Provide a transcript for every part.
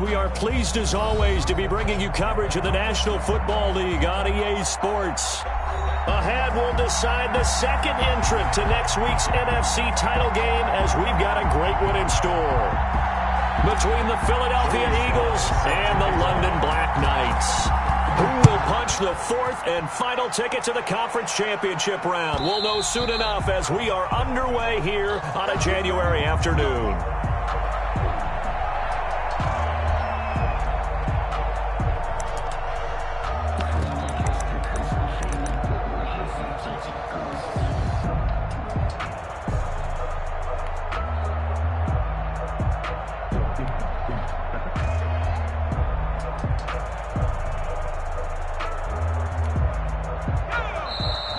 we are pleased as always to be bringing you coverage of the National Football League on EA Sports. Ahead, we'll decide the second entrant to next week's NFC title game as we've got a great one in store. Between the Philadelphia Eagles and the London Black Knights. Who will punch the fourth and final ticket to the conference championship round? We'll know soon enough as we are underway here on a January afternoon.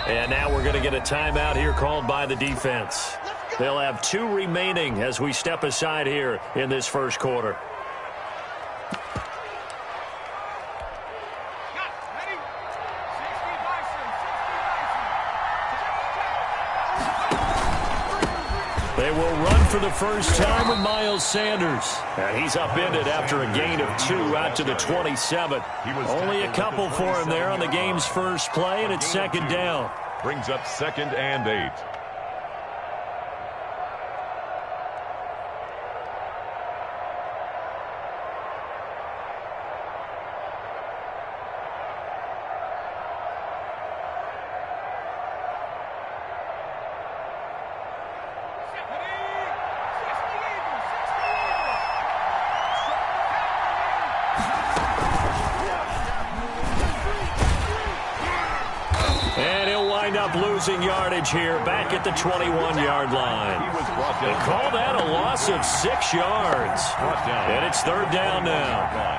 And now we're going to get a timeout here called by the defense. They'll have 2 remaining as we step aside here in this first quarter. They will run for the first time with Miles Sanders. And he's upended after a gain of 2 out to the 27. Only a couple for him there on the game's first play, and it's second down. Brings up 2nd and 8. Losing yardage here back at the 21-yard line. They call that a loss of 6 yards. And it's third down now.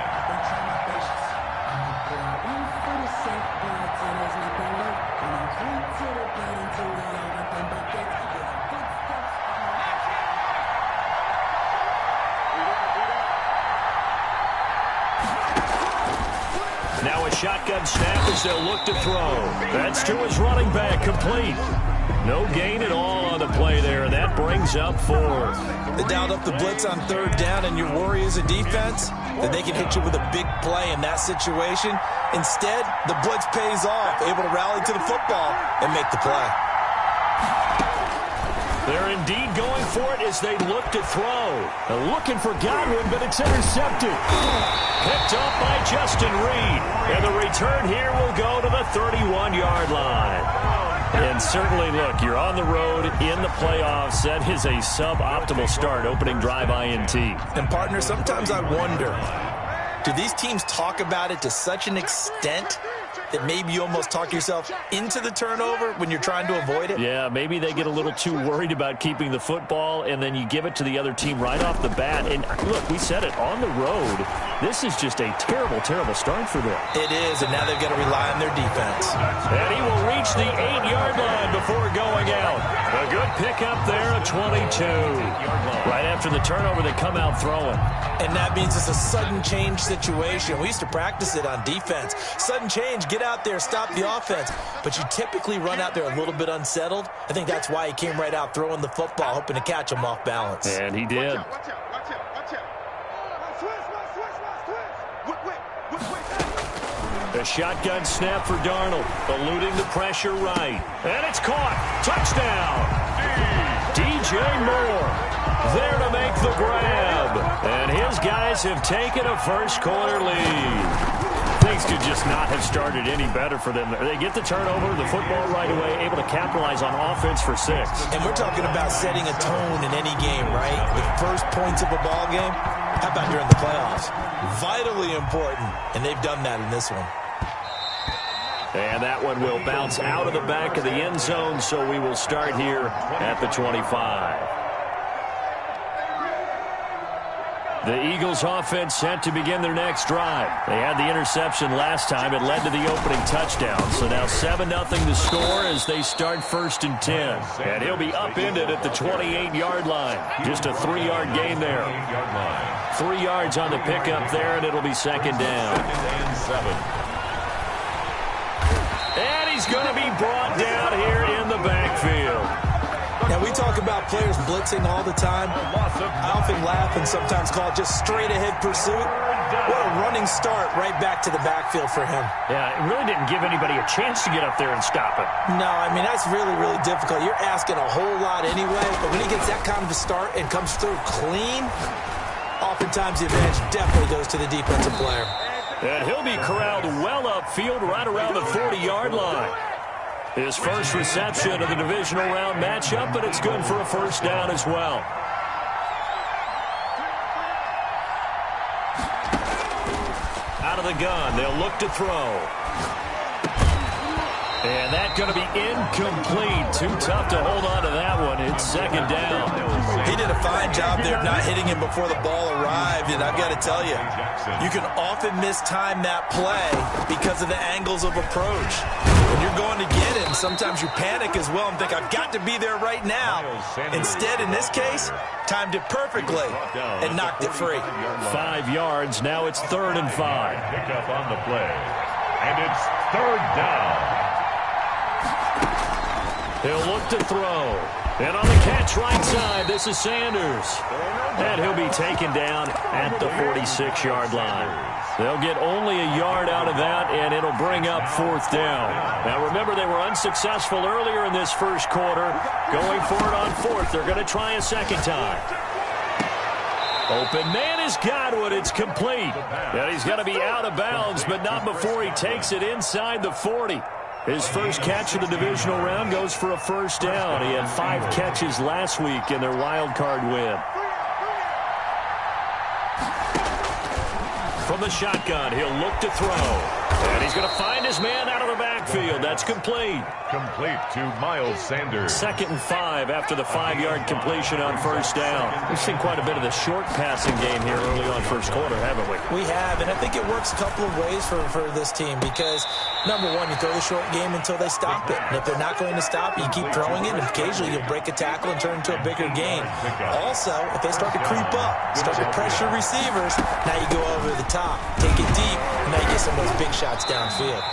Now a shotgun snap as they'll look to throw. That's to his running back, complete. No gain at all on the play there, and that brings up 4. They dialed up the blitz on third down, and your worry as a defense that they can hit you with a big play in that situation. Instead, the blitz pays off, able to rally to the football and make the play. They're indeed going for it as they look to throw. They're looking for Godwin, but it's intercepted. Picked up by Justin Reed. And the return here will go to the 31-yard line. And certainly, look, you're on the road in the playoffs. That is a suboptimal start, opening drive INT. And, partner, sometimes I wonder, do these teams talk about it to such an extent that maybe you almost talk yourself into the turnover when you're trying to avoid it? Yeah, maybe they get a little too worried about keeping the football, and then you give it to the other team right off the bat. And, look, we said it, on the road, this is just a terrible, terrible start for them. It is, and now they've got to rely on their defense. And he will reach the 8-yard line before going out. A good pickup there, a 22. Right after the turnover, they come out throwing. And that means it's a sudden change situation. We used to practice it on defense. Sudden change, get out there, stop the offense. But you typically run out there a little bit unsettled. I think that's why he came right out throwing the football, hoping to catch him off balance. And he did. Watch out. A shotgun snap for Darnold, eluding the pressure right. And it's caught. Touchdown. DJ Moore there to make the grab. And his guys have taken a first-quarter lead. Things could just not have started any better for them. They get the turnover, the football right away, able to capitalize on offense for 6. And we're talking about setting a tone in any game, right? The first points of a ball game. How about during the playoffs? Vitally important, and they've done that in this one. And that one will bounce out of the back of the end zone, so we will start here at the 25. The Eagles offense set to begin their next drive. They had the interception last time. It led to the opening touchdown. So now 7-0 the score as they start 1st and 10. And he'll be upended at the 28-yard line. Just a 3-yard gain there. 3 yards on the pickup there, and it'll be second down. And he's going to be brought down here in the backfield. Now, we talk about players blitzing all the time. I often laugh and sometimes call it just straight-ahead pursuit. What a running start right back to the backfield for him. Yeah, it really didn't give anybody a chance to get up there and stop it. No, I mean, that's really, really difficult. You're asking a whole lot anyway, but when he gets that kind of a start and comes through clean, oftentimes the advantage definitely goes to the defensive player. And he'll be corralled well upfield right around the 40-yard line. His first reception of the divisional round matchup, but it's good for a first down as well. Out of the gun, they'll look to throw. And that's going to be incomplete. Too tough to hold on to that one. It's second down. He did a fine job there of not hitting him before the ball arrived, and I've got to tell you, you can often mistime that play because of the angles of approach. When you're going to get him, sometimes you panic as well and think, I've got to be there right now. Instead, in this case, timed it perfectly and knocked it free. 5 yards. Now it's 3rd and 5. Pick up on the play. And it's 3rd down. He'll look to throw. And on the catch right side, this is Sanders. And he'll be taken down at the 46-yard line. They'll get only a yard out of that, and it'll bring up 4th down. Now, remember, they were unsuccessful earlier in this first quarter. Going for it on 4th. They're going to try a second time. Open man is Godwin. It's complete. And he's going to be out of bounds, but not before he takes it inside the 40. His first catch of the divisional round goes for a first down. He had 5 catches last week in their wild card win. From the shotgun, he'll look to throw. And he's going to find his man out of the backfield. That's complete. Complete to Miles Sanders. 2nd and 5 after the 5-yard completion on first down. We've seen quite a bit of the short passing game here early on first quarter, haven't we? We have, and I think it works a couple of ways for this team because, number one, you throw the short game until they stop it. And if they're not going to stop it, you keep throwing it, and occasionally you'll break a tackle and turn it into a bigger gain. Also, if they start to creep up, start to pressure receivers, now you go over the top, take it deep, and now you get some of those big shots downfield.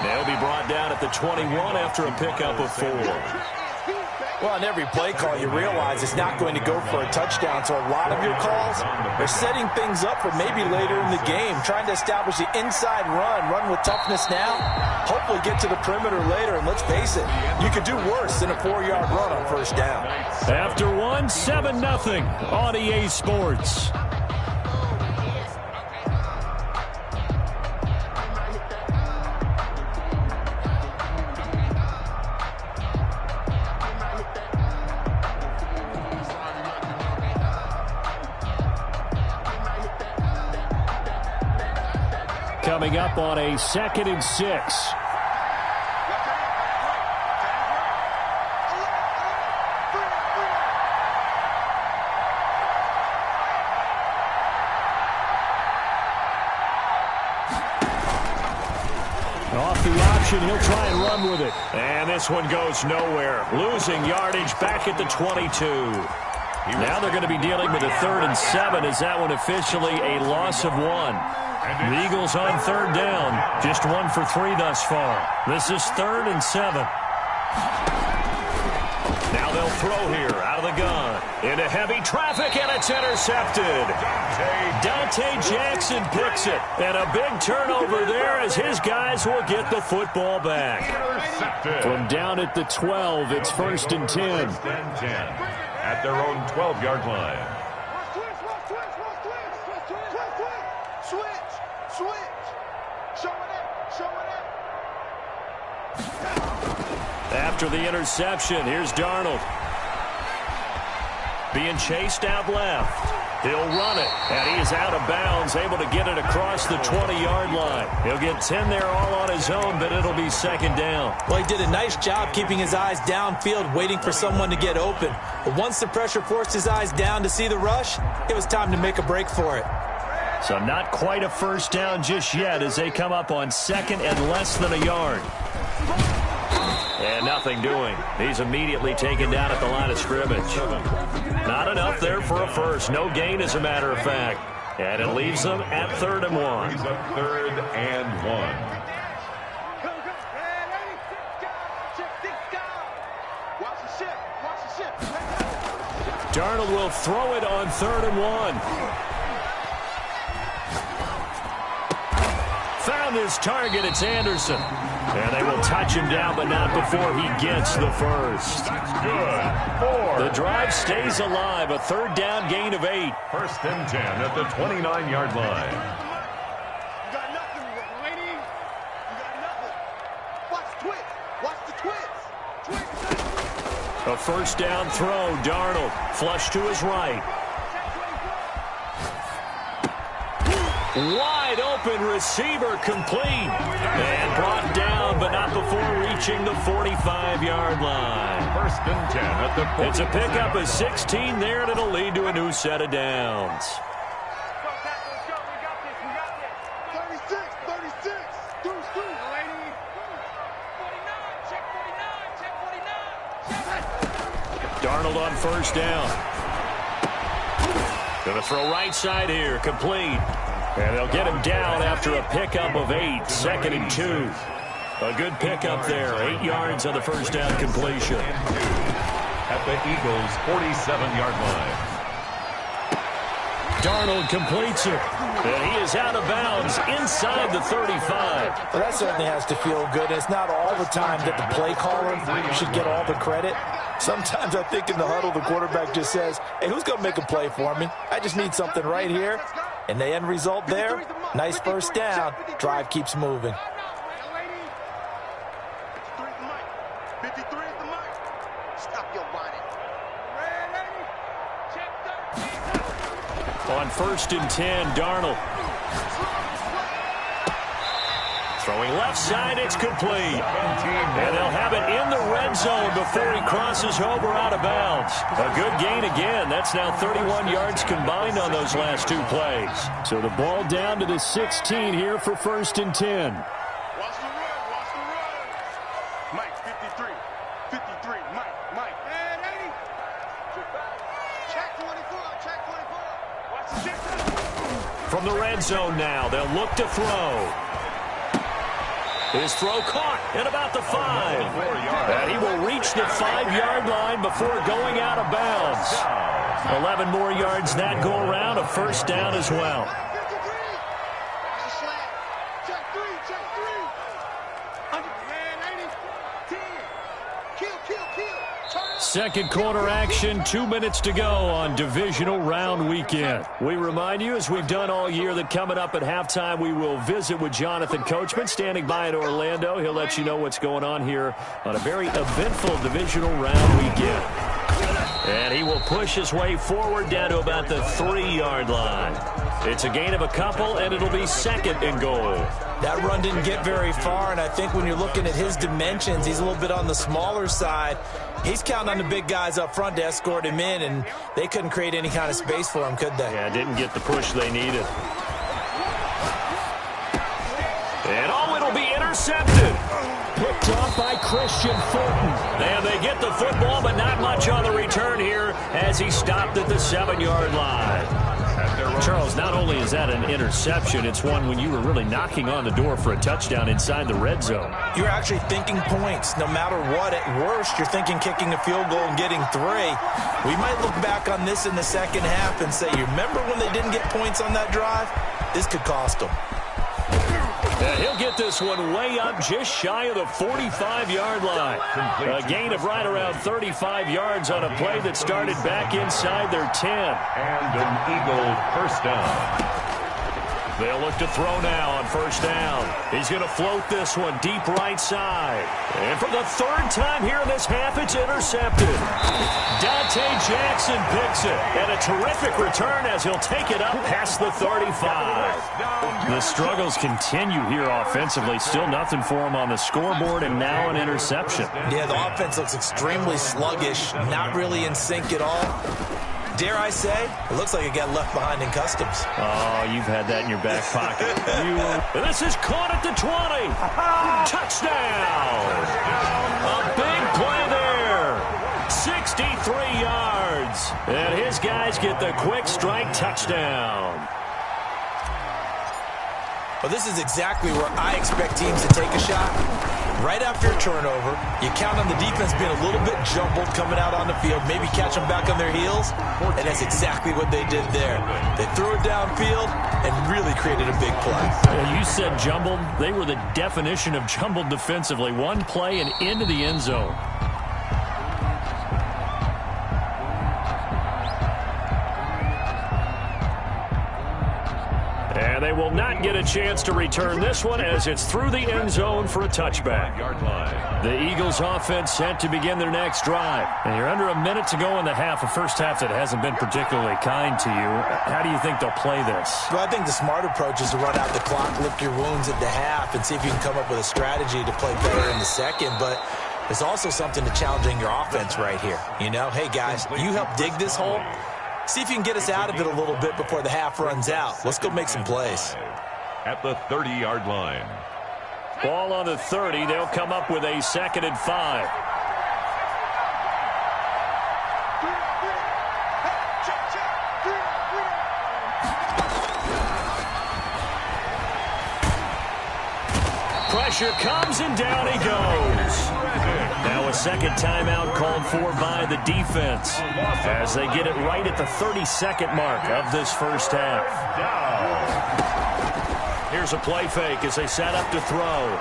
They'll be brought down at the 21 after a pickup of 4. Well, on every play call, you realize it's not going to go for a touchdown, so a lot of your calls are setting things up for maybe later in the game, trying to establish the inside run with toughness now, hopefully get to the perimeter later, and let's face it, you could do worse than a 4-yard run on first down. After 1, 7-0 on EA Sports. Coming up on a 2nd and 6. Off the option, he'll try and run with it. And this one goes nowhere. Losing yardage back at the 22. Now they're going to be dealing with a 3rd and 7 as that one officially a loss of 1. The Eagles on 3rd down. Just 1 for 3 thus far. This is 3rd and 7. Now they'll throw here out of the gun. Into heavy traffic, and it's intercepted. Dante Jackson picks it. And a big turnover there as his guys will get the football back. From down at the 12, it's 1st and 10. At their own 12-yard line. After the interception, here's Darnold. Being chased out left. He'll run it, and he is out of bounds, able to get it across the 20-yard line. He'll get 10 there all on his own, but it'll be 2nd down. Well, he did a nice job keeping his eyes downfield, waiting for someone to get open. But once the pressure forced his eyes down to see the rush, it was time to make a break for it. So not quite a first down just yet as they come up on 2nd and less than a yard. And nothing doing. He's immediately taken down at the line of scrimmage. Not enough there for a first. No gain, as a matter of fact. And it leaves them at 3rd and 1. He's up 3rd and 1. Watch the ship. Darnold will throw it on 3rd and 1. Found his target. It's Anderson. And they will touch him down, but not before he gets the first. That's good. 4. The drive stays alive. A 3rd down gain of 8. 1st and 10 at the 29-yard line. You got nothing, lady. You got nothing. Watch the twist. Watch the twist. A 1st down throw. Darnold flush to his right. Wide open receiver complete. And brought down, but not before reaching the 45-yard line. 1st and 10 at the 40. It's a pickup of 16 there, and it'll lead to a new set of downs. 36. Deuce. Lady. 49. Check 49. Darnold on 1st down. Gonna throw right side here, complete. And they'll get him down after a pickup of 8, 2nd and 2. A good pickup there, 8 yards on the 1st down completion. At the Eagles' 47-yard line. Darnold completes it. And he is out of bounds inside the 35. Well, that certainly has to feel good. It's not all the time that the play caller should get all the credit. Sometimes I think in the huddle, the quarterback just says, hey, who's going to make a play for me? I just need something right here. And the end result there, nice 1st down. Drive keeps moving. 53 is the mic. Stop your whining. On 1st and 10, Darnold. Throwing left side, it's complete. And they'll have it in the red zone before he crosses over out of bounds. A good gain again. That's now 31 yards combined on those last 2 plays. So the ball down to the 16 here for 1st and 10. Watch the run. Mike, 53. Mike. Hey, 80. Check 24. Watch the 6. From the red zone now, they'll look to throw. His throw caught at about the 5. And he will reach the 5-yard line before going out of bounds. 11 more yards that go around, a 1st down as well. Second quarter action, 2 minutes to go on divisional round weekend. We remind you, as we've done all year, that coming up at halftime, we will visit with Jonathan Coachman, standing by in Orlando. He'll let you know what's going on here on a very eventful divisional round weekend. And he will push his way forward down to about the 3-yard line. It's a gain of a couple, and it'll be 2nd and goal. That run didn't get very far, and I think when you're looking at his dimensions, he's a little bit on the smaller side. He's counting on the big guys up front to escort him in, and they couldn't create any kind of space for him, could they? Yeah, didn't get the push they needed. And it'll be intercepted. Picked off by Christian Fulton. And they get the football, but not much on the return here as he stopped at the 7-yard line. Charles, not only is that an interception, it's one when you were really knocking on the door for a touchdown inside the red zone. You're actually thinking points. No matter what, at worst, you're thinking kicking a field goal and getting 3. We might look back on this in the second half and say, you remember when they didn't get points on that drive? This could cost them. And he'll get this one way up just shy of the 45-yard line. A gain of right around 35 yards on a play that started back inside their 10. And an Eagle 1st down. They'll look to throw now on 1st down. He's going to float this one deep right side. And for the 3rd time here in this half, it's intercepted. Dante Jackson picks it. And a terrific return as he'll take it up past the 35. The struggles continue here offensively. Still nothing for him on the scoreboard, and now an interception. Yeah, the offense looks extremely sluggish, not really in sync at all. Dare I say, it looks like it got left behind in customs. Oh, you've had that in your back pocket. This is caught at the 20. Touchdown! A big play there. 63 yards. And his guys get the quick strike touchdown. Well, this is exactly where I expect teams to take a shot. Right after a turnover, you count on the defense being a little bit jumbled coming out on the field, maybe catch them back on their heels, and that's exactly what they did there. They threw it downfield and really created a big play. You said jumbled. They were the definition of jumbled defensively. One play and into the end zone. And they will not get a chance to return this one as it's through the end zone for a touchback. The Eagles offense set to begin their next drive. And you're under a minute to go in the half, a first half that hasn't been particularly kind to you. How do you think they'll play this? Well, I think the smart approach is to run out the clock, lick your wounds at the half, and see if you can come up with a strategy to play better in the second. But there's also something to challenging your offense right here. You know, hey, guys, you help dig this hole. See if you can get us out of it a little bit before the half runs out. Let's go make some plays. At the 30-yard line. Ball on the 30. They'll come up with a 2nd and 5. Pressure comes and down he goes. Now a second timeout called for by the defense as they get it right at the 32nd mark of this first half. Here's a play fake as they set up to throw.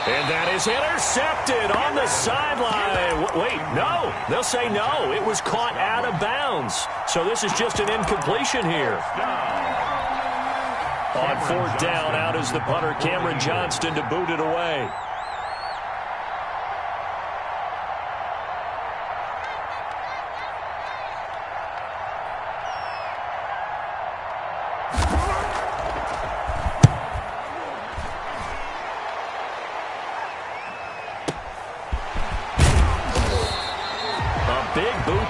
And that is intercepted on the sideline. Wait, no. They'll say no. It was caught out of bounds. So this is just an incompletion here. On 4th down, out is the punter, Cameron Johnston, to boot it away.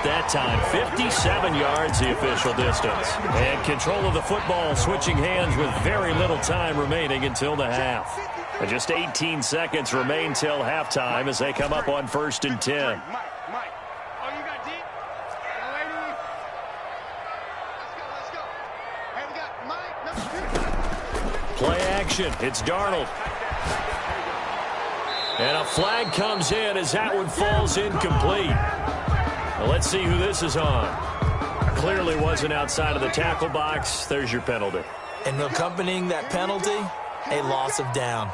That time, 57 yards the official distance. And control of the football switching hands with very little time remaining until the half. And just 18 seconds remain till halftime as they come up on 1st and 10. Play action. It's Darnold. And a flag comes in as that one falls incomplete. Well, let's see who this is on. Clearly wasn't outside of the tackle box. There's your penalty. And accompanying that penalty, a loss of down.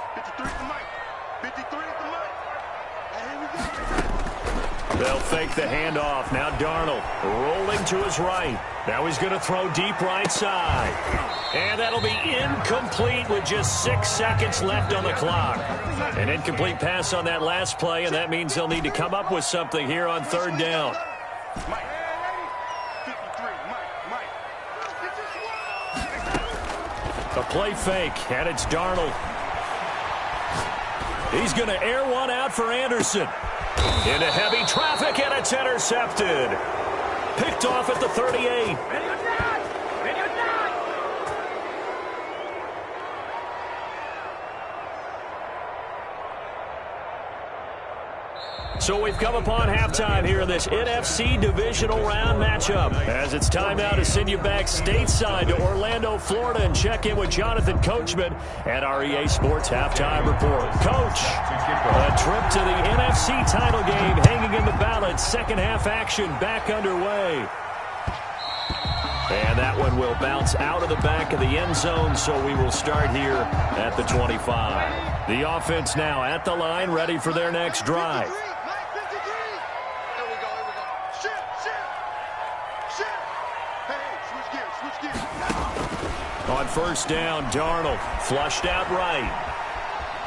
They'll fake the handoff. Now Darnold rolling to his right. Now he's going to throw deep right side. And that'll be incomplete with just 6 seconds left on the clock. An incomplete pass on that last play, and that means they'll need to come up with something here on 3rd down. A play fake, and it's Darnold. He's going to air one out for Anderson. Into heavy traffic, and it's intercepted. Picked off at the 38. So we've come upon halftime here in this NFC divisional round matchup. As it's time now to send you back stateside to Orlando, Florida, and check in with Jonathan Coachman at our EA Sports Halftime Report. Coach, a trip to the NFC title game hanging in the balance. Second half action back underway. And that one will bounce out of the back of the end zone, so we will start here at the 25. The offense now at the line, ready for their next drive. On 1st down, Darnold flushed out right.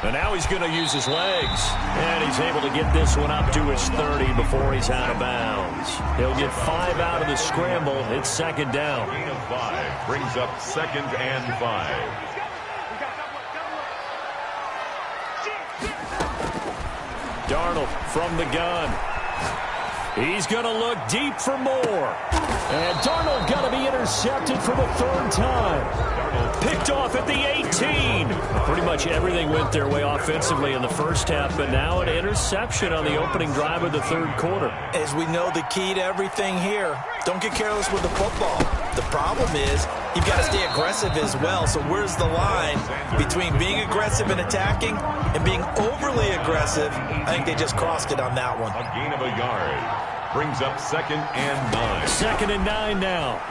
And now he's going to use his legs. And he's able to get this one up to his 30 before he's out of bounds. He'll get 5 out of the scramble. It's 2nd down. Gain of 5 brings up 2nd and 5. Darnold from the gun. He's going to look deep for more. And Darnold got to be intercepted for the third time. Picked off at the 18. Pretty much everything went their way offensively in the first half, but now an interception on the opening drive of the third quarter. As we know, the key to everything here, don't get careless with the football. The problem is you've got to stay aggressive as well. So where's the line between being aggressive and attacking and being overly aggressive? I think they just crossed it on that one. A gain of a yard. Brings up 2nd and 9. 2nd and 9 now.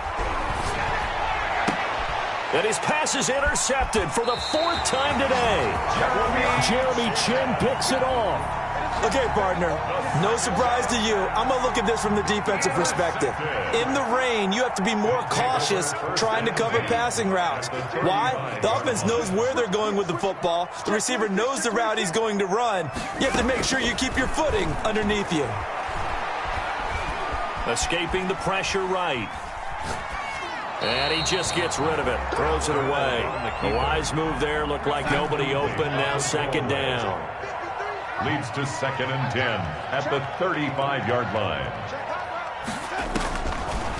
And his pass is intercepted for the 4th time today. Jeremy Chin picks it off. Okay, partner, no surprise to you. I'm going to look at this from the defensive perspective. In the rain, you have to be more cautious trying to cover passing routes. Why? The offense knows where they're going with the football. The receiver knows the route he's going to run. You have to make sure you keep your footing underneath you. Escaping the pressure right. And he just gets rid of it. Throws it away. The wise move there. Looked like nobody open. Now 2nd down. Leads to 2nd and 10 at the 35-yard line.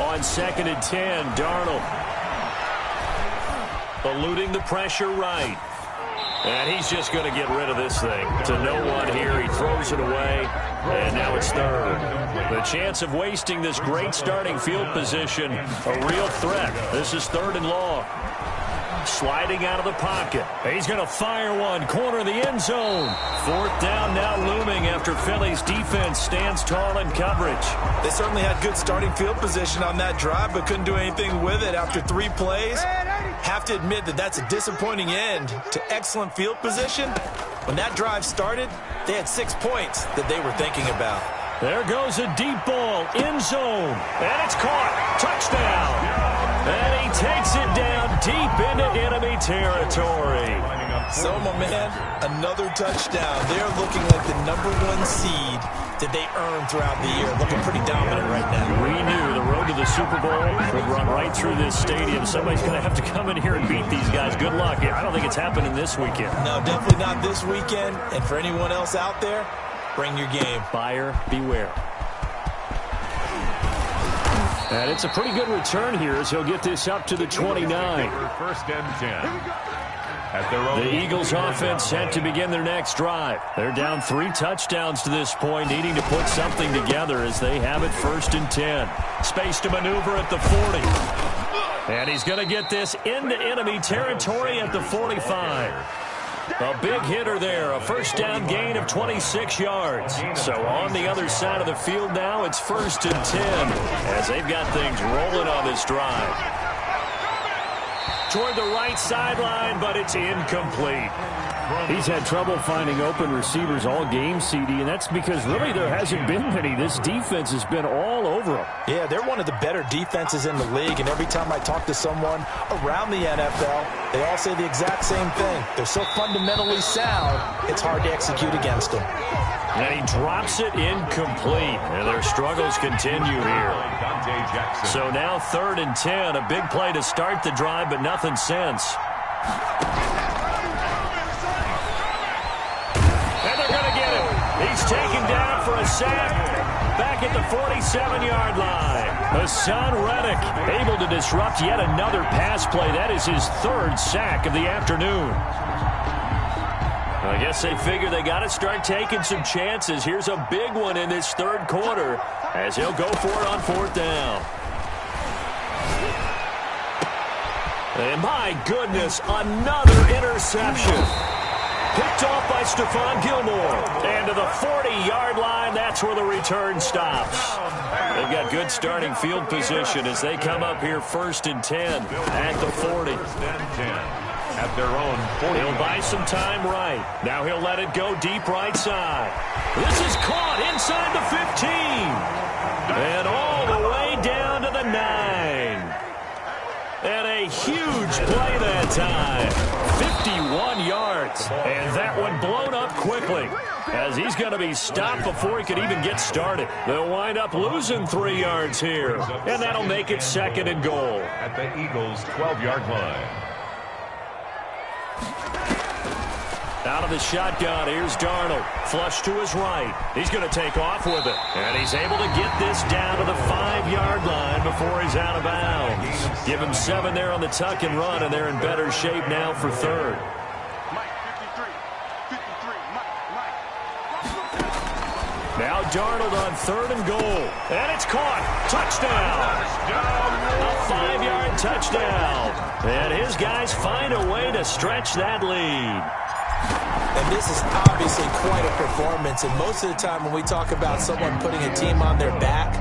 On 2nd and 10, Darnold. Eluding the pressure right. And he's just going to get rid of this thing. To no one here. He throws it away. And now it's 3rd. The chance of wasting this great starting field position, a real threat. This is 3rd and long. Sliding out of the pocket. He's going to fire one. Corner of the end zone. 4th down now looming after Philly's defense stands tall in coverage. They certainly had good starting field position on that drive, but couldn't do anything with it after 3 plays. Have to admit that that's a disappointing end to excellent field position. When that drive started, they had 6 points that they were thinking about. There goes a deep ball, end zone, and it's caught. Touchdown. And he takes it down deep into enemy territory. So, my man, another touchdown. They're looking like the #1 seed that they earned throughout the year. Looking pretty dominant right now. We knew the road to the Super Bowl would run right through this stadium. Somebody's going to have to come in here and beat these guys. Good luck. I don't think it's happening this weekend. No, definitely not this weekend. And for anyone else out there, bring your game. Buyer beware. And it's a pretty good return here as he'll get this up to the 29. 1st and 10. At their own. The Eagles offense set to begin their next drive. They're down 3 touchdowns to this point, needing to put something together as they have it 1st and 10. Space to maneuver at the 40. And he's going to get this into enemy territory at the 45. A big hitter there, a 1st down gain of 26 yards. So on the other side of the field now, it's 1st and 10 as they've got things rolling on this drive. Toward the right sideline, but it's incomplete. He's had trouble finding open receivers all game, CD, and that's because really there hasn't been many. This defense has been all over them. Yeah, they're one of the better defenses in the league, and every time I talk to someone around the NFL, they all say the exact same thing. They're so fundamentally sound, it's hard to execute against them. And he drops it incomplete, and their struggles continue here. So now 3rd and 10, a big play to start the drive, but nothing since. He's taken down for a sack back at the 47-yard line. Hassan Reddick able to disrupt yet another pass play. That is his 3rd sack of the afternoon. I guess they figure they got to start taking some chances. Here's a big one in this 3rd quarter as he'll go for it on 4th down. And my goodness, another interception. Picked off by Stephon Gilmore. And to the 40-yard line, that's where the return stops. They've got good starting field position as they come up here 1st and 10 at the 40. At their own 40. He'll buy some time right. Now he'll let it go deep right side. This is caught inside the 15. And all the way down to the 9. And a huge play that time. 51 yards. And that one blown up quickly as he's going to be stopped before he could even get started. They'll wind up losing 3 yards here. And that'll make it 2nd and goal. At the Eagles' 12-yard line. Out of the shotgun, here's Darnold. Flush to his right. He's going to take off with it. And he's able to get this down to the 5-yard line before he's out of bounds. Give him 7 there on the tuck and run, and they're in better shape now for third. Now Darnold on 3rd and goal. And it's caught. Touchdown. A 5-yard touchdown. And his guys find a way to stretch that lead. And this is obviously quite a performance. And most of the time when we talk about someone putting a team on their back,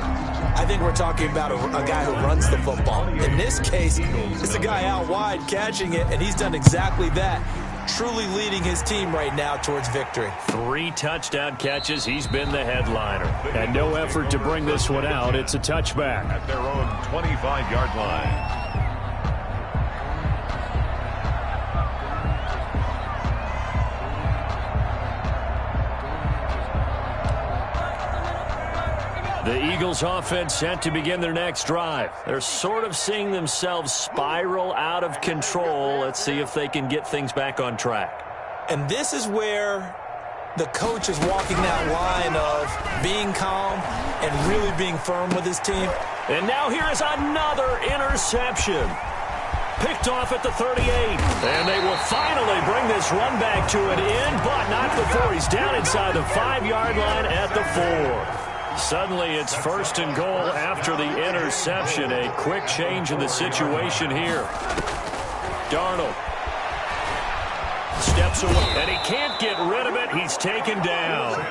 I think we're talking about a guy who runs the football. In this case, it's a guy out wide catching it, and he's done exactly that. Truly leading his team right now towards victory. 3 touchdown catches. He's been the headliner. And no effort to bring this one out. It's a touchback. At their own 25-yard line. The Eagles offense set to begin their next drive. They're sort of seeing themselves spiral out of control. Let's see if they can get things back on track. And this is where the coach is walking that line of being calm and really being firm with his team. And now here is another interception. Picked off at the 38. And they will finally bring this run back to an end, but not before he's down inside the 5-yard line at the 4. Suddenly it's 1st and goal after the interception. A quick change in the situation here. Darnold steps away, and he can't get rid of it. He's taken down.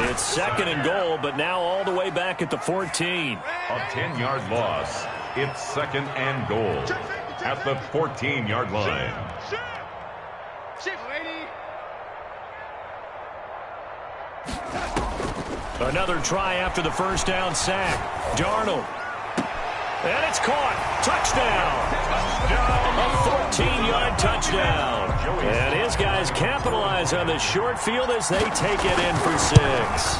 It's 2nd and goal, but now all the way back at the 14. A 10-yard loss. It's 2nd and goal at the 14-yard line. Another try after the first down sack. Darnold. And it's caught. Touchdown. A 14-yard touchdown. And his guys capitalize on the short field as they take it in for 6.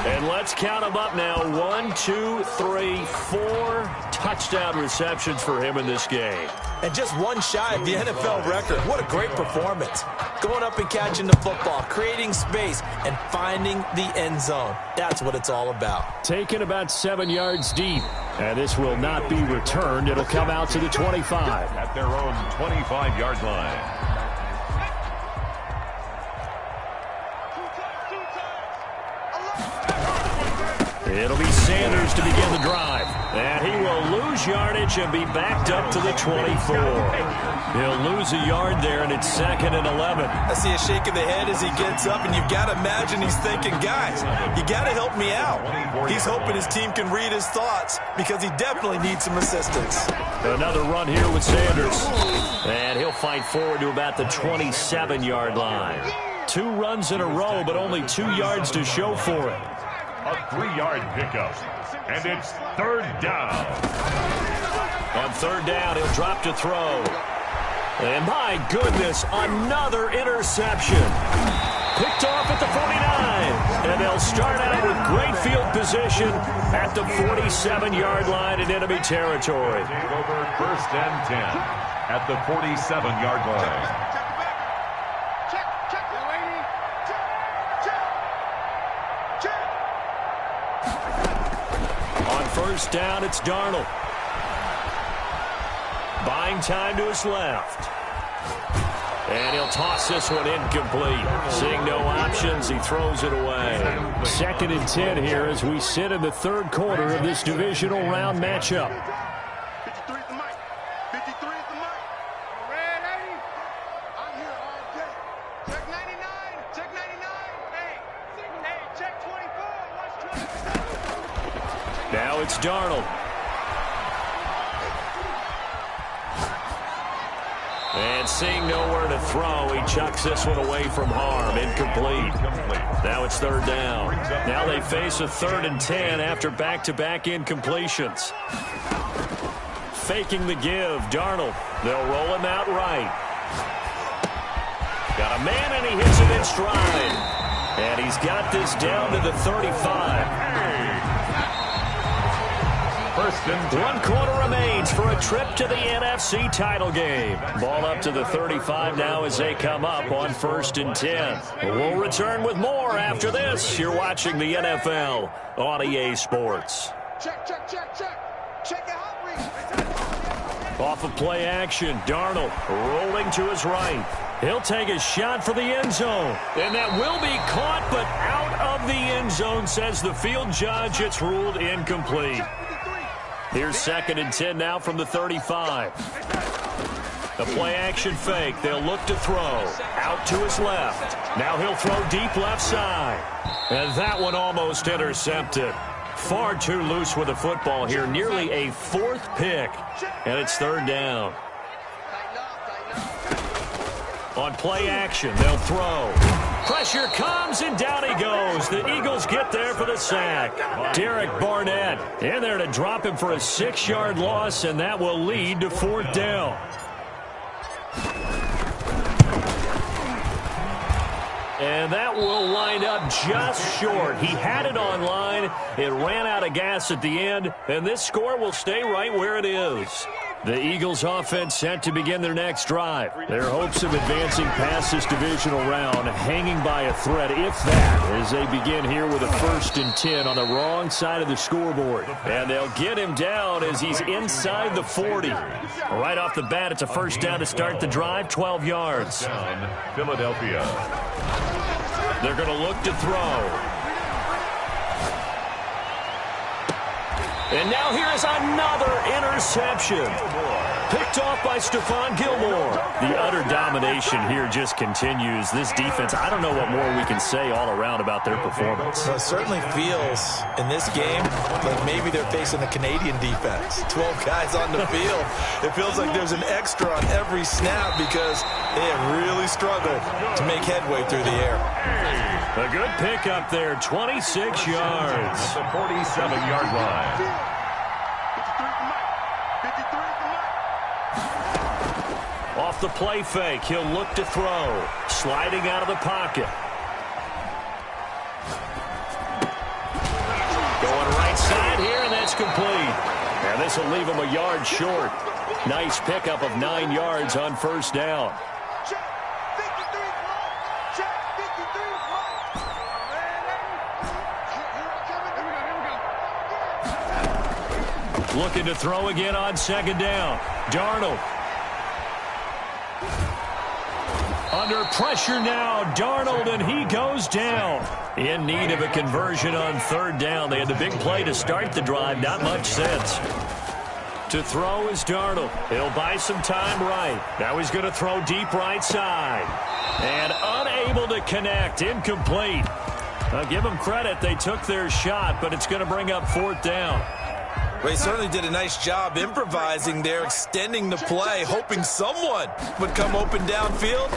And let's count them up now. 1, 2, 3, 4 touchdown receptions for him in this game. And just one shy of the NFL record. What a great performance. Going up and catching the football, creating space, and finding the end zone. That's what it's all about. Taken about 7 yards deep. And this will not be returned. It'll come out to the 25. At their own 25-yard line. It'll be Sanders to begin the drive. And he will lose yardage and be backed up to the 24. He'll lose a yard there, and it's 2nd and 11. I see a shake of the head as he gets up, and you've got to imagine he's thinking, guys, you got to help me out. He's hoping his team can read his thoughts because he definitely needs some assistance. Another run here with Sanders. And he'll fight forward to about the 27-yard line. 2 runs in a row, but only 2 yards to show for it. A 3-yard pickup, and it's 3rd down. On 3rd down, he'll drop to throw. And my goodness, another interception. Picked off at the 49. And they'll start out with great field position at the 47-yard line in enemy territory. Take over 1st and 10 at the 47-yard line. First down, it's Darnold. Buying time to his left. And he'll toss this one incomplete. Seeing no options, he throws it away. 2nd and 10 here as we sit in the 3rd quarter of this divisional round matchup. 53 is the mic. 53 is the mic. Red 80. I'm here all day. Check 99. Check 99. Hey, check 24. Watch 24. Now it's Darnold. And seeing nowhere to throw, he chucks this one away from harm. Incomplete. Now it's 3rd down. Now they face a 3rd and 10 after back-to-back incompletions. Faking the give, Darnold. They'll roll him out right. Got a man, and he hits it in stride. And he's got this down to the 35. First and 10. 1 quarter remains for a trip to the NFC title game. Ball up to the 35 now as they come up on 1st and 10. We'll return with more after this. You're watching the NFL on EA Sports. Check, check, check, check. Check your hot read. Off of play action, Darnold rolling to his right. He'll take a shot for the end zone. And that will be caught, but out of the end zone, says the field judge. It's ruled incomplete. Here's 2nd and 10 now from the 35. The play action fake. They'll look to throw. Out to his left. Now he'll throw deep left side. And that one almost intercepted. Far too loose with the football here. Nearly a 4th pick. And it's 3rd down. On play action, they'll throw. Pressure comes, and down he goes. The Eagles get there for the sack. Derek Barnett in there to drop him for a 6-yard loss, and that will lead to 4th down. And that will wind up just short. He had it on line. It ran out of gas at the end, and this score will stay right where it is. The Eagles offense set to begin their next drive. Their hopes of advancing past this divisional round hanging by a thread, if that, as they begin here with a 1st and 10 on the wrong side of the scoreboard. And they'll get him down as he's inside the 40. Right off the bat, it's a 1st down to start the drive, 12 yards. Down, Philadelphia. They're going to look to throw. And now here is another interception. Picked off by Stephon Gilmore. The utter domination here just continues. This defense, I don't know what more we can say all around about their performance. Well, it certainly feels in this game like maybe they're facing the Canadian defense. 12 guys on the field. It feels like there's an extra on every snap because they have really struggled to make headway through the air. A good pickup there, 26 yards. At the 47-yard line. 53 Off the play fake, he'll look to throw. Sliding out of the pocket. Going right side here, and that's complete. And this will leave him a yard short. Nice pickup of 9 yards on 1st down. Looking to throw again on 2nd down. Darnold. Under pressure now, Darnold, and he goes down. In need of a conversion on 3rd down. They had the big play to start the drive. Not much sense. To throw is Darnold. He'll buy some time right. Now he's going to throw deep right side. And unable to connect. Incomplete. I'll give them credit. They took their shot, but it's going to bring up 4th down. They certainly did a nice job improvising there, extending the play, hoping someone would come open downfield,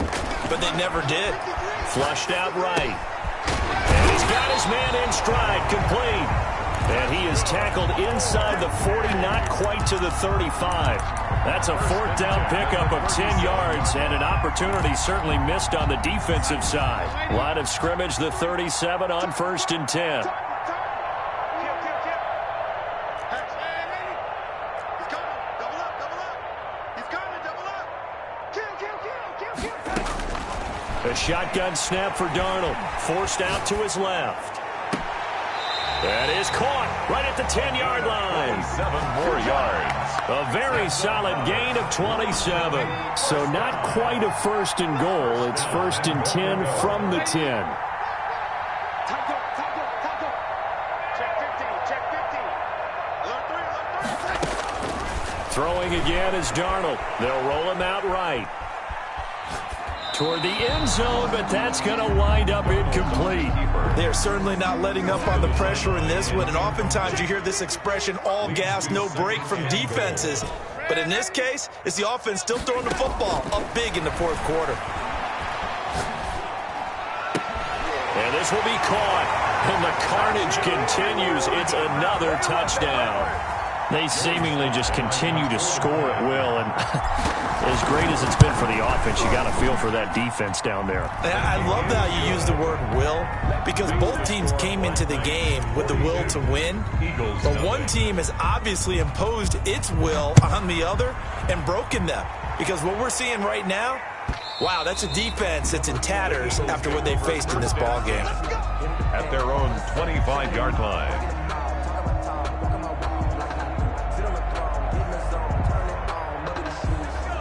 but they never did. Flushed out right. And he's got his man in stride, complete. And he is tackled inside the 40, not quite to the 35. That's a 4th down pickup of 10 yards, and an opportunity certainly missed on the defensive side. Line of scrimmage, the 37 on 1st and 10. A shotgun snap for Darnold. Forced out to his left. That is caught right at the 10-yard line. 7 more yards. A very solid gain of 27. So not quite a 1st and goal. It's 1st and 10 from the 10. Throwing again is Darnold. They'll roll him out right. Toward the end zone, but that's going to wind up incomplete. They're certainly not letting up on the pressure in this one, and oftentimes you hear this expression, all gas, no break from defenses. But in this case, it's the offense still throwing the football up big in the 4th quarter. And this will be caught, and the carnage continues. It's another touchdown. They seemingly just continue to score at will, and as great as it's been for the offense, you got to feel for that defense down there. I love how you use the word will, because both teams came into the game with the will to win, but one team has obviously imposed its will on the other and broken them, because what we're seeing right now, wow, that's a defense that's in tatters after what they faced in this ball game. At their own 25-yard line.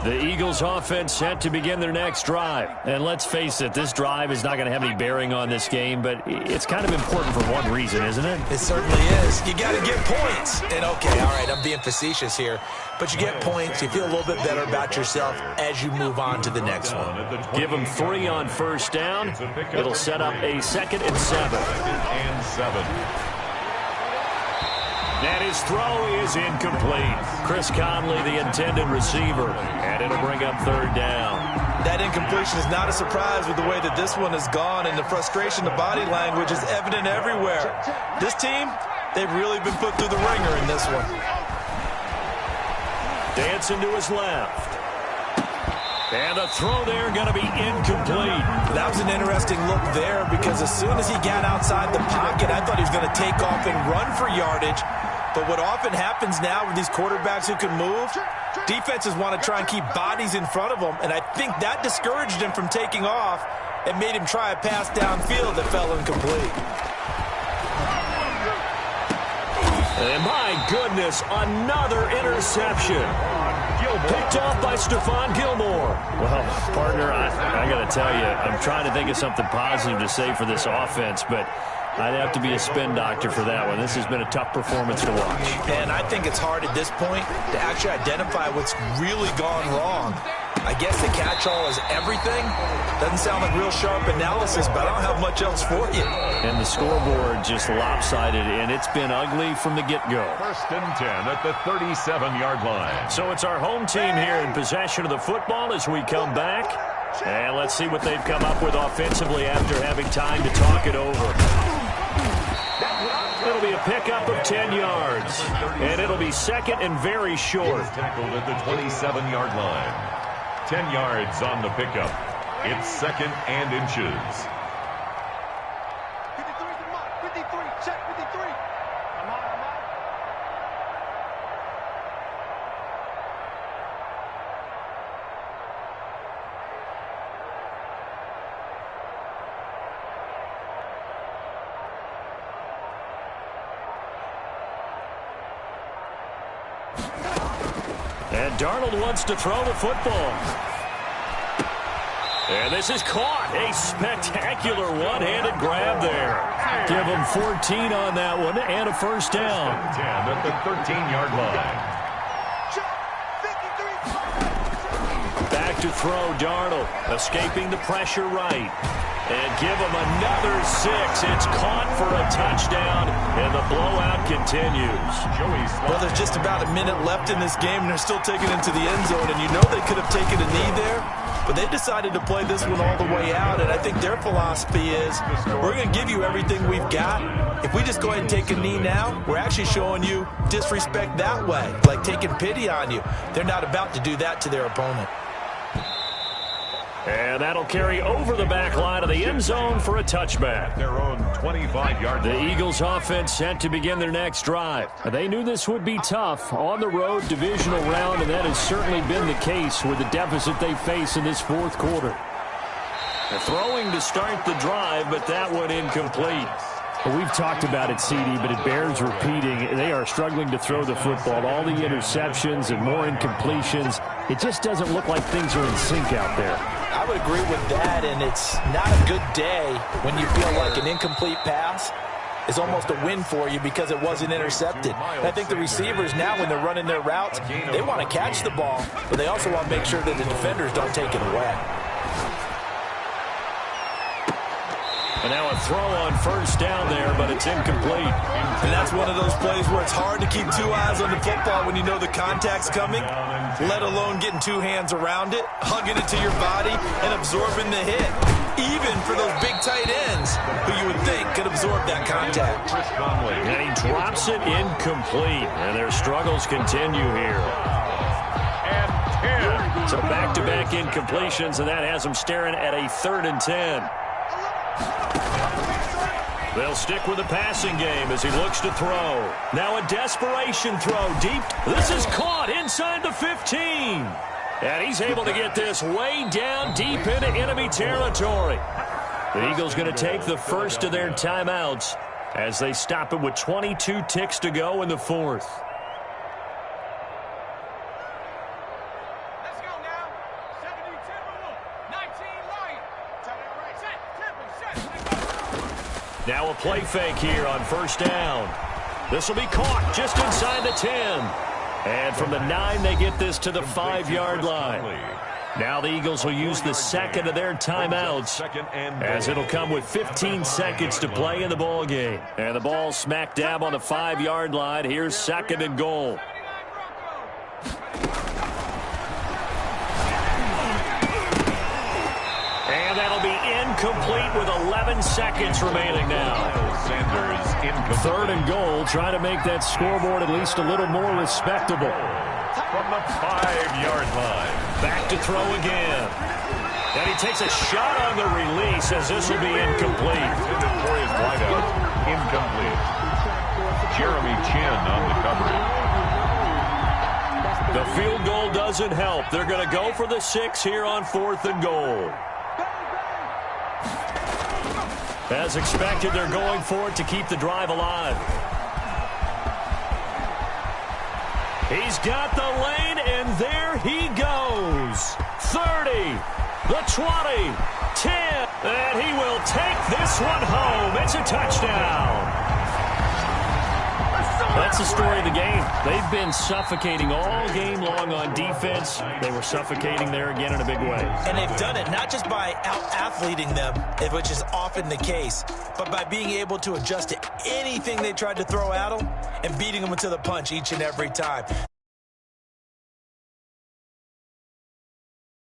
The Eagles offense set to begin their next drive. And let's face it, this drive is not going to have any bearing on this game, but it's kind of important for one reason, isn't it? It certainly is. You got to get points. And okay, all right, I'm being facetious here, but you get points, you feel a little bit better about yourself as you move on to the next one. Give them 3 on first down. It'll set up a 2nd and 7. And his throw is incomplete. Chris Conley, the intended receiver, and it'll bring up 3rd down. That incompletion is not a surprise with the way that this one has gone, and the frustration, the body language is evident everywhere. This team, they've really been put through the ringer in this one. Dancing to his left. And the throw there going to be incomplete. That was an interesting look there, because as soon as he got outside the pocket, I thought he was going to take off and run for yardage. But what often happens now with these quarterbacks who can move, defenses want to try and keep bodies in front of them, and I think that discouraged him from taking off and made him try a pass downfield that fell incomplete. And my goodness, another interception. Picked off by Stephon Gilmore. Well, partner, I got to tell you, I'm trying to think of something positive to say for this offense, but I'd have to be a spin doctor for that one. This has been a tough performance to watch. And I think it's hard at this point to actually identify what's really gone wrong. I guess the catch-all is everything. Doesn't sound like real sharp analysis, but I don't have much else for you. And the scoreboard just lopsided, and it's been ugly from the get-go. 1st and 10 at the 37-yard line. So it's our home team here in possession of the football as we come back. And let's see what they've come up with offensively after having time to talk it over. It'll be a pickup of 10 yards. And it'll be 2nd and very short. Tackled at the 27-yard line. 10 yards on the pickup. It's 2nd and inches. 53's the mark. 53. Check 53. I'm on. And Darnold wants to throw the football. And this is caught. A spectacular one-handed grab there. Give him 14 on that one and a 1st down. 10 at the 13-yard line. Back to throw, Darnold. Escaping the pressure right. And give him another 6. It's caught for a touchdown, and the blowout continues. Well, there's just about a minute left in this game, and they're still taking it into the end zone. And you know they could have taken a knee there, but they decided to play this one all the way out. And I think their philosophy is, we're going to give you everything we've got. If we just go ahead and take a knee now, we're actually showing you disrespect that way, like taking pity on you. They're not about to do that to their opponent. And that'll carry over the back line of the end zone for a touchback. Their own 25-yard line. The Eagles offense set to begin their next drive. They knew this would be tough on the road divisional round, and that has certainly been the case with the deficit they face in this 4th quarter. They're throwing to start the drive, but that one incomplete. Well, we've talked about it, CD, but it bears repeating. They are struggling to throw the football. All the interceptions and more incompletions. It just doesn't look like things are in sync out there. I would agree with that, and it's not a good day when you feel like an incomplete pass is almost a win for you because it wasn't intercepted. And I think the receivers now, when they're running their routes, they want to catch the ball, but they also want to make sure that the defenders don't take it away. And now a throw on first down there, but it's incomplete. And that's one of those plays where it's hard to keep two eyes on the football when you know the contact's coming, let alone getting two hands around it, hugging it to your body, and absorbing the hit. Even for those big tight ends who you would think could absorb that contact. And he drops it incomplete. And their struggles continue here. And 10. So back-to-back incompletions, and that has them staring at a 3rd and 10. They'll stick with the passing game as he looks to throw. Now a desperation throw deep. This is caught inside the 15. And he's able to get this way down deep into enemy territory. The Eagles going to take the first of their timeouts as they stop it with 22 ticks to go in the 4th. Let's go now. 70 Timberwolf, 19 Lion. Tell that right. Set. Now a play fake here on first down. This will be caught just inside the 10. And from the 9, they get this to the 5-yard line. Now the Eagles will use the second of their timeouts as it'll come with 15 seconds to play in the ball game. And the ball smack dab on the 5-yard line. Here's 2nd and goal. And that'll be incomplete with 11 seconds remaining now. Sanders incomplete. 3rd and goal, trying to make that scoreboard at least a little more respectable. From the 5-yard line. Back to throw again. And he takes a shot on the release as this will be incomplete. Intended for his wideout. Incomplete. Jeremy Chin on the coverage. The field goal doesn't help. They're going to go for the 6 here on 4th and goal. As expected, they're going for it to keep the drive alive. He's got the lane, and there he goes. 30, the 20, 10, and he will take this one home. It's a touchdown. That's the story of the game. They've been suffocating all game long on defense. They were suffocating there again in a big way. And they've done it not just by out-athleting them, which is often the case, but by being able to adjust to anything they tried to throw at them and beating them to the punch each and every time.